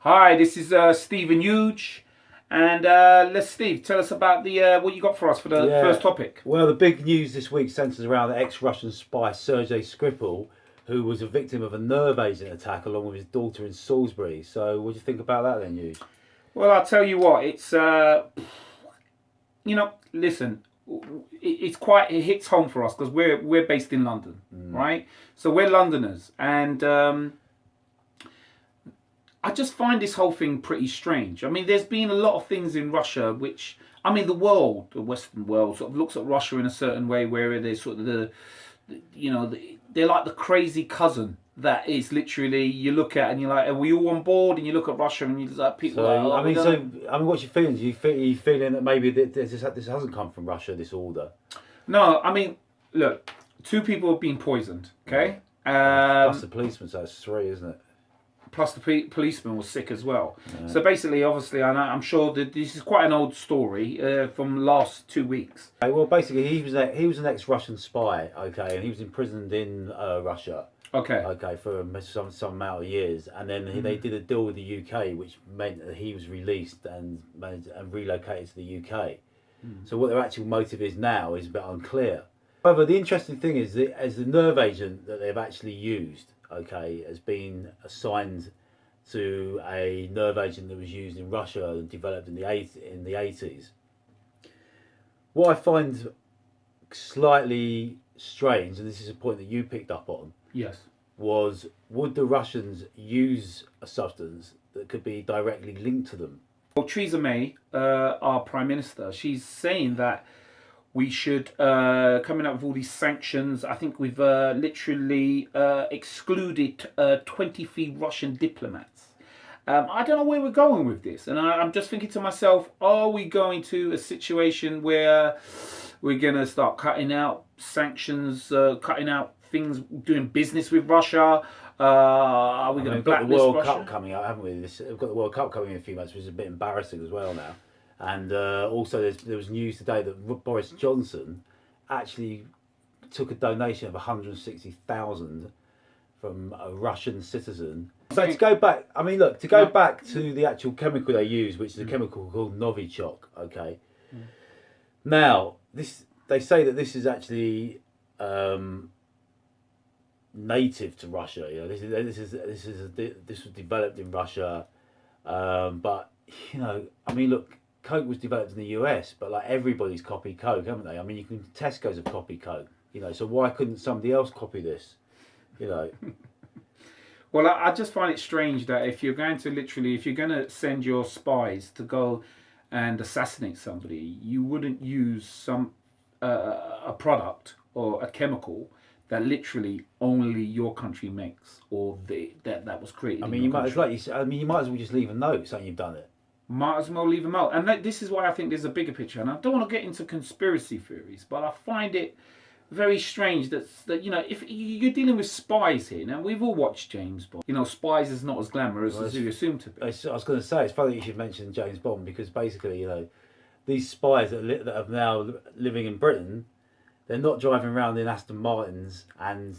Hi, this is Stephen Huge, and Steve, tell us about the what you got for us for the first topic. Well, the big news this week centres around the ex-Russian spy Sergei Skripal, who was a victim of a nerve agent attack along with his daughter in Salisbury. So, what do you think about that then, Huge? Well, I'll tell you what, it's listen, it hits home for us because we're based in London, right? So we're Londoners, and I just find this whole thing pretty strange. I mean, there's been a lot of things in Russia which, I mean, the Western world, sort of looks at Russia in a certain way where they're sort of they're like the crazy cousin that is literally, you look at and you're like, are we all on board? And you look at Russia and you're like, people. What's your feelings? Are you feeling that maybe this hasn't come from Russia? This order? No, I mean, look, two people have been poisoned. Okay, plus the policeman, so it's three, isn't it? Plus the policeman was sick as well. Yeah. So basically, obviously, I'm sure that this is quite an old story from last 2 weeks. Well, basically, he was an ex-Russian spy, okay, and he was imprisoned in Russia. Okay, for some amount of years, and then they did a deal with the UK, which meant that he was released and relocated to the UK. So what their actual motive is now is a bit unclear. However, the interesting thing is that as the nerve agent that they've actually used, okay, has been assigned to a nerve agent that was used in Russia and developed in the 80s. What I find slightly strange, and this is a point that you picked up on, yes, was would the Russians use a substance that could be directly linked to them? Well, Theresa May, our Prime Minister, she's saying that we should, coming up with all these sanctions, I think we've literally excluded 23 Russian diplomats. I don't know where we're going with this. And I'm just thinking to myself, are we going to a situation where we're going to start cutting out sanctions, cutting out things, doing business with Russia? Are we going to blacklist Russia? We've got the World Cup coming up, haven't we? We've got the World Cup coming in a few months, which is a bit embarrassing as well now. And also there was news today that Boris Johnson actually took a donation of 160,000 from a Russian citizen. So to go back, back to the actual chemical they use, which is a chemical called Novichok, okay? Now, they say that this is actually native to Russia. You know, this was developed in Russia, but look, Coke was developed in the US, but like everybody's copied Coke, haven't they? I mean, Tesco's have copied Coke, so why couldn't somebody else copy this? Well, I just find it strange that if you're going to send your spies to go and assassinate somebody, you wouldn't use a product or a chemical that literally only your country makes, or that was created. You might as well just leave a note saying you've done it. Might as well leave them out. And this is why I think there's a bigger picture. And I don't want to get into conspiracy theories, but I find it very strange that if you're dealing with spies here, now we've all watched James Bond. Spies is not as glamorous as you assume to be. I was going to say, it's funny you should mention James Bond, because basically, these spies that are now living in Britain, they're not driving around in Aston Martins and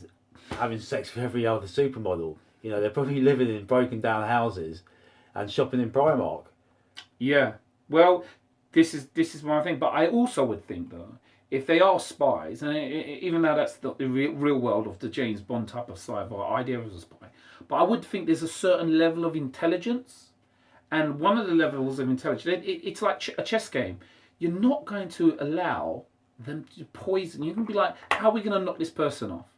having sex with every other supermodel. They're probably living in broken down houses and shopping in Primark. Yeah, well, this is my thing. But I also would think, though, if they are spies, and even though that's the real world of the James Bond type of sci-fi idea of a spy, but I would think there's a certain level of intelligence, and one of the levels of intelligence, it's like a chess game. You're not going to allow them to poison. You can be like, how are we going to knock this person off?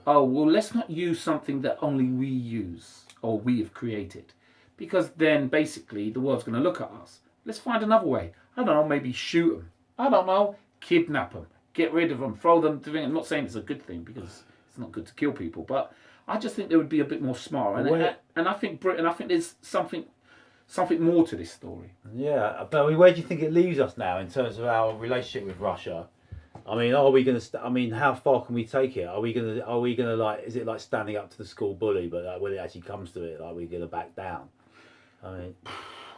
Oh, well, let's not use something that only we use or we have created. Because then, basically, the world's going to look at us. Let's find another way. I don't know, maybe shoot them. I don't know, kidnap them. Get rid of them, throw them. I'm not saying it's a good thing, because it's not good to kill people. But I just think they would be a bit more smart. And I think Britain, there's something more to this story. Yeah, but where do you think it leaves us now in terms of our relationship with Russia? Are we going to? How far can we take it? Are we going to like? Is it like standing up to the school bully? But when it actually comes to it, we're going to back down?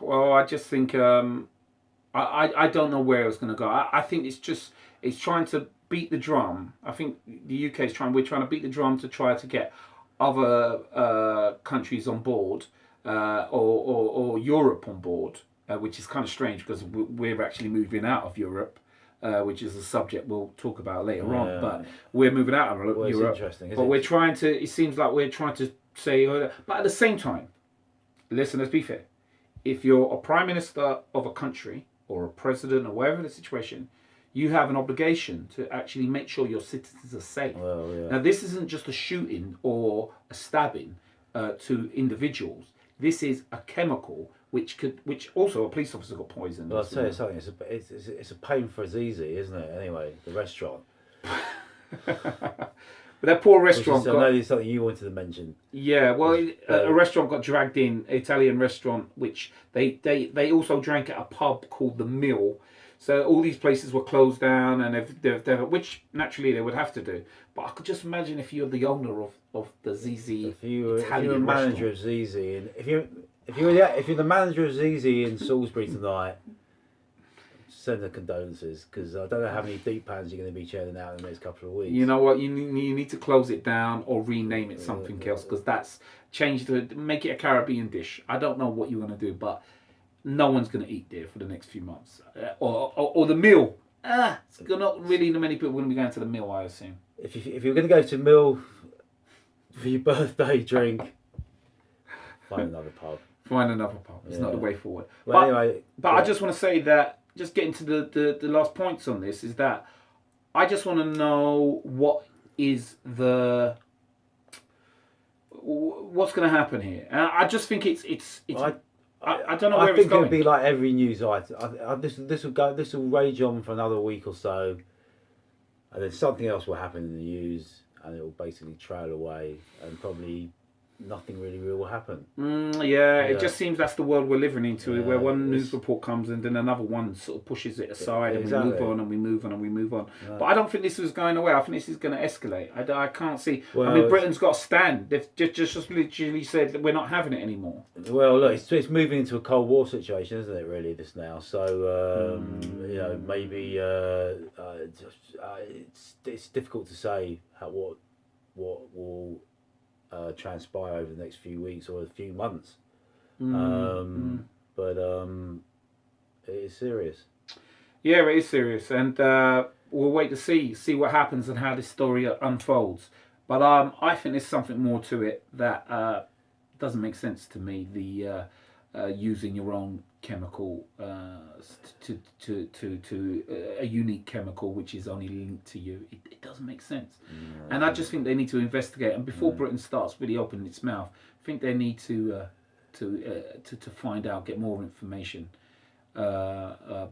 Well, I just think I don't know where it's going to go. I think it's trying to beat the drum. I think the UK we're trying to beat the drum to try to get other countries on board or Europe on board, which is kind of strange because we're actually moving out of Europe. Which is a subject we'll talk about later on, but we're moving out of Europe. But we're trying to. It seems like we're trying to say, but at the same time, listen. Let's be fair. If you're a prime minister of a country or a president or whatever the situation, you have an obligation to actually make sure your citizens are safe. Well, yeah. Now, this isn't just a shooting or a stabbing to individuals. This is a chemical which also a police officer got poisoned. Well, I'll tell you something. It's a pain for Azizi, isn't it? Anyway, the restaurant. But that poor restaurant. I know it's something you wanted to mention. Yeah, well, a restaurant got dragged in, Italian restaurant, which they also drank at a pub called the Mill. So all these places were closed down, and which naturally they would have to do. But I could just imagine if you're the owner of the Zizi Italian if you're the manager of Zizi, and if you're the manager of Zizi in Salisbury tonight, send the condolences, because I don't know how many deep pans you're going to be churning out in the next couple of weeks. You know what? You need to close it down or rename it something else, because that's changed make it a Caribbean dish. I don't know what you're going to do, but no one's going to eat there for the next few months. Or the Mill. Not really many people going to be going to the Mill, I assume. If you're going to go to Mill for your birthday drink, find another pub. Find another pub. It's not the way forward. Well, but I just want to say that, just getting to the last points on this, is that I just want to know what's going to happen here. And I just think it's I don't know where it's going. I think it'll be like every news item. This will rage on for another week or so, and then something else will happen in the news, and it will basically trail away, and probably nothing really real will happen. It just seems that's the world we're living into, where one news report comes and then another one sort of pushes it aside, and we move on and we move on and we move on. Yeah. But I don't think this is going away. I think this is going to escalate. I can't see. Well, I mean, Britain's got a stand. They've just literally said that we're not having it anymore. Well, look, it's moving into a Cold War situation, isn't it? Really, this now. So maybe it's difficult to say what will transpire over the next few weeks or a few months. But it is serious. Yeah, it is serious, and we'll wait to see what happens and how this story unfolds. But I think there's something more to it that doesn't make sense to me. The using your own chemical to a unique chemical which is only linked to you, it doesn't make sense. And I just think they need to investigate, and before Britain starts really opening its mouth, I think they need to find out, get more information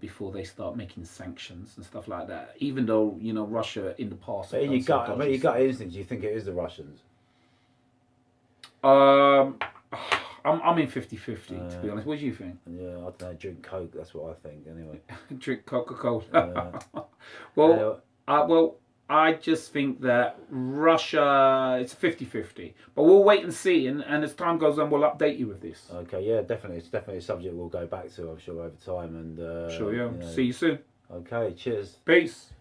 before they start making sanctions and stuff like that, even though Russia in the past. But you got instinct, do you think it is the Russians? I'm in 50-50, to be honest. What do you think? Yeah, I don't know. Drink Coke. That's what I think. Anyway. Drink Coca-Cola. Well, I just think that Russia, it's 50-50. But we'll wait and see, and as time goes on, we'll update you with this. Okay, yeah, definitely. It's definitely a subject we'll go back to, I'm sure, over time. And sure, yeah. See you soon. Okay, cheers. Peace.